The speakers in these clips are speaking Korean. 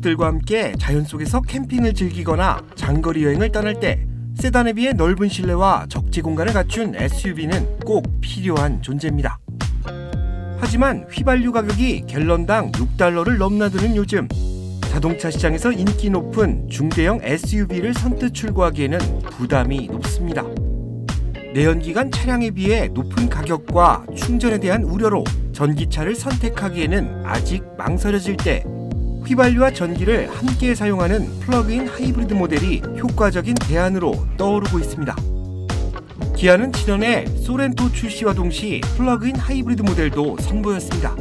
가족들과 함께 자연 속에서 캠핑을 즐기거나 장거리 여행을 떠날 때 세단에 비해 넓은 실내와 적재 공간을 갖춘 SUV는 꼭 필요한 존재입니다. 하지만 휘발유 가격이 갤런당 $6를 넘나드는 요즘, 자동차 시장에서 인기 높은 중대형 SUV를 선뜻 출고하기에는 부담이 높습니다. 내연기관 차량에 비해 높은 가격과 충전에 대한 우려로 전기차를 선택하기에는 아직 망설여질 때 휘발유와 전기를 함께 사용하는 플러그인 하이브리드 모델이 효과적인 대안으로 떠오르고 있습니다. 기아는 지난해 소렌토 출시와 동시 플러그인 하이브리드 모델도 선보였습니다.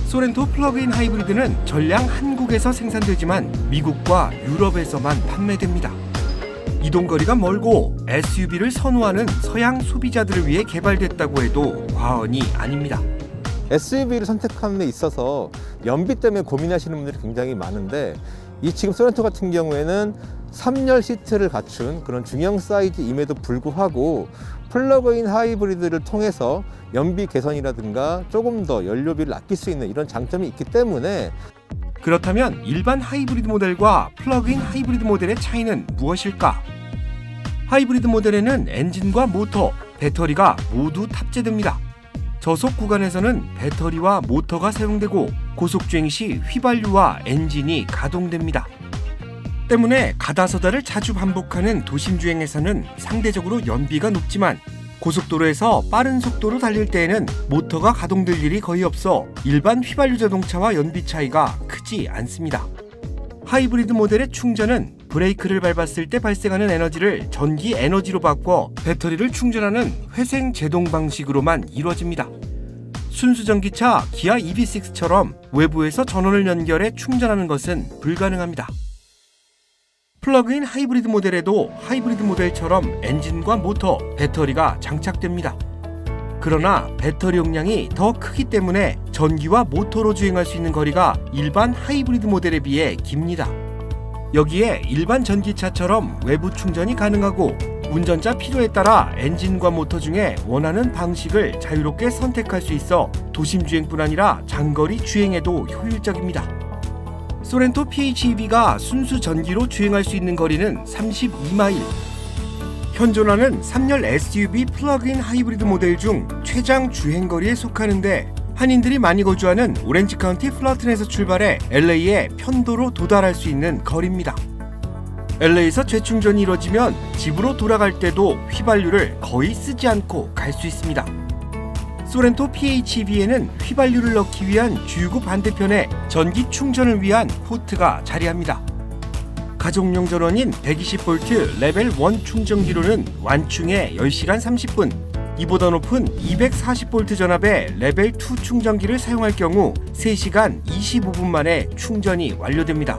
소렌토 플러그인 하이브리드는 전량 한국에서 생산되지만 미국과 유럽에서만 판매됩니다. 이동거리가 멀고 SUV를 선호하는 서양 소비자들을 위해 개발됐다고 해도 과언이 아닙니다. SUV를 선택하는 데 있어서 연비 때문에 고민하시는 분들이 굉장히 많은데, 이 지금 소렌토 같은 경우에는 3열 시트를 갖춘 그런 중형 사이즈임에도 불구하고 플러그인 하이브리드를 통해서 연비 개선이라든가 조금 더 연료비를 아낄 수 있는 이런 장점이 있기 때문에. 그렇다면 일반 하이브리드 모델과 플러그인 하이브리드 모델의 차이는 무엇일까? 하이브리드 모델에는 엔진과 모터, 배터리가 모두 탑재됩니다. 저속 구간에서는 배터리와 모터가 사용되고 고속주행 시 휘발유와 엔진이 가동됩니다. 때문에 가다서다를 자주 반복하는 도심주행에서는 상대적으로 연비가 높지만 고속도로에서 빠른 속도로 달릴 때에는 모터가 가동될 일이 거의 없어 일반 휘발유 자동차와 연비 차이가 크지 않습니다. 하이브리드 모델의 충전은 브레이크를 밟았을 때 발생하는 에너지를 전기 에너지로 바꿔 배터리를 충전하는 회생 제동 방식으로만 이루어집니다. 순수 전기차 기아 EV6처럼 외부에서 전원을 연결해 충전하는 것은 불가능합니다. 플러그인 하이브리드 모델에도 하이브리드 모델처럼 엔진과 모터, 배터리가 장착됩니다. 그러나 배터리 용량이 더 크기 때문에 전기와 모터로 주행할 수 있는 거리가 일반 하이브리드 모델에 비해 깁니다. 여기에 일반 전기차처럼 외부 충전이 가능하고 운전자 필요에 따라 엔진과 모터 중에 원하는 방식을 자유롭게 선택할 수 있어 도심주행뿐 아니라 장거리 주행에도 효율적입니다. 소렌토 PHEV가 순수 전기로 주행할 수 있는 거리는 32마일. 현존하는 3열 SUV 플러그인 하이브리드 모델 중 최장 주행거리에 속하는데, 한인들이 많이 거주하는 오렌지 카운티 플러튼에서 출발해 LA에 편도로 도달할 수 있는 거리입니다. LA에서 재충전이 이뤄지면 집으로 돌아갈 때도 휘발유를 거의 쓰지 않고 갈 수 있습니다. 소렌토 PHEV에는 휘발유를 넣기 위한 주유구 반대편에 전기 충전을 위한 포트가 자리합니다. 가족용 전원인 120V 레벨 1 충전기로는 완충에 10시간 30분, 이보다 높은 240V 전압의 레벨 2 충전기를 사용할 경우 3시간 25분 만에 충전이 완료됩니다.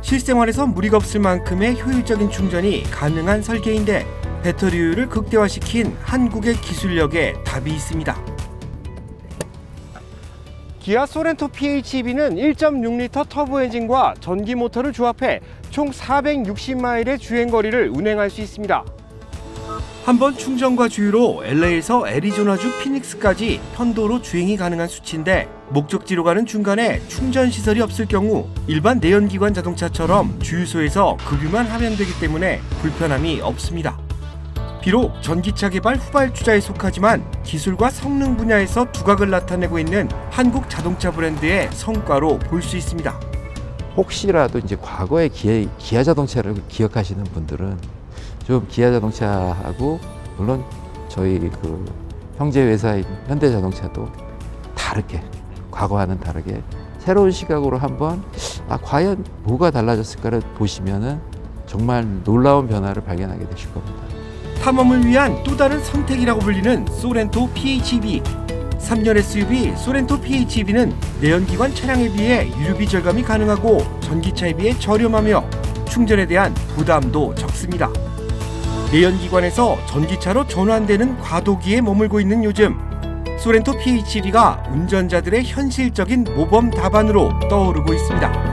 실생활에서 무리가 없을 만큼의 효율적인 충전이 가능한 설계인데, 배터리율을 극대화시킨 한국의 기술력에 답이 있습니다. 기아 소렌토 PHEV는 1.6L 터보 엔진과 전기 모터를 조합해 총 460마일의 주행거리를 운행할 수 있습니다. 한 번 충전과 주유로 LA에서 애리조나주 피닉스까지 편도로 주행이 가능한 수치인데, 목적지로 가는 중간에 충전 시설이 없을 경우 일반 내연기관 자동차처럼 주유소에서 급유만 하면 되기 때문에 불편함이 없습니다. 비록 전기차 개발 후발주자에 속하지만 기술과 성능 분야에서 두각을 나타내고 있는 한국 자동차 브랜드의 성과로 볼 수 있습니다. 혹시라도 이제 과거의 기아 자동차를 기억하시는 분들은 좀 기아 자동차하고, 물론 저희 그 형제 회사인 현대 자동차도 다르게, 과거와는 다르게 새로운 시각으로 한번 과연 뭐가 달라졌을까를 보시면은 정말 놀라운 변화를 발견하게 되실 겁니다. 탐험을 위한 또 다른 선택이라고 불리는 소렌토 PHEV. 3열 SUV 소렌토 PHEV는 내연기관 차량에 비해 유류비 절감이 가능하고 전기차에 비해 저렴하며 충전에 대한 부담도 적습니다. 내연기관에서 전기차로 전환되는 과도기에 머물고 있는 요즘, 소렌토 PHEV가 운전자들의 현실적인 모범 답안으로 떠오르고 있습니다.